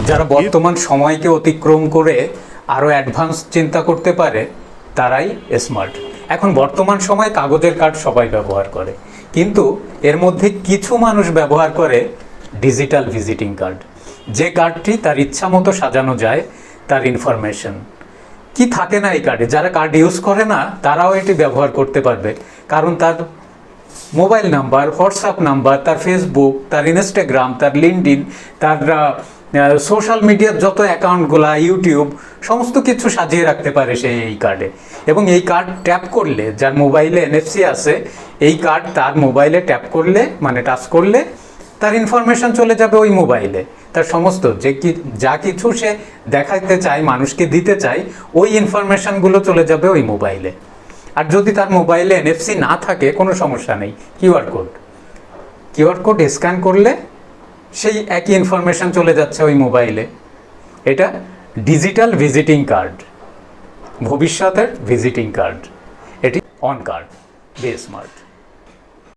যারা বর্তমান সময়কে অতিক্রম করে আরও অ্যাডভান্স চিন্তা করতে পারে তারাই স্মার্ট। এখন বর্তমান সময় কাগজের কার্ড সবাই ব্যবহার করে, কিন্তু এর মধ্যে কিছু মানুষ ব্যবহার করে ডিজিটাল ভিজিটিং কার্ড, যে কার্ডটি তার ইচ্ছা মতো সাজানো যায়। তার ইনফরমেশন কি থাকে না এই কার্ডে, যারা কার্ড ইউজ করে না তারাও এটি ব্যবহার করতে পারবে, কারণ তার মোবাইল নাম্বার, হোয়াটসঅ্যাপ নাম্বার, তার ফেসবুক, তার ইনস্টাগ্রাম, তার লিঙ্কডইন, তার সোশ্যাল মিডিয়ার যত অ্যাকাউন্টগুলো, ইউটিউব, সমস্ত কিছু সাজিয়ে রাখতে পারে সে এই কার্ডে। এবং এই কার্ড ট্যাপ করলে, যার মোবাইলে এনএফসি আছে, এই কার্ড তার মোবাইলে ট্যাপ করলে, মানে টাচ করলে, তার ইনফরমেশন চলে যাবে ওই মোবাইলে। তার সমস্ত যা কিছু সে দেখাতে চায়, মানুষকে দিতে চায়, ওই ইনফরমেশনগুলো চলে যাবে ওই মোবাইলে। আর যদি তার মোবাইলে এনএফসি না থাকে, কোনো সমস্যা নেই, কিউআর কোড স্ক্যান করলে সেই একই ইনফরমেশন চলে যাচ্ছে ওই মোবাইলে। এটা ডিজিটাল ভিজিটিং কার্ড, ভবিষ্যতের ভিজিটিং কার্ড। এটি অন কার্ড, বি স্মার্ট।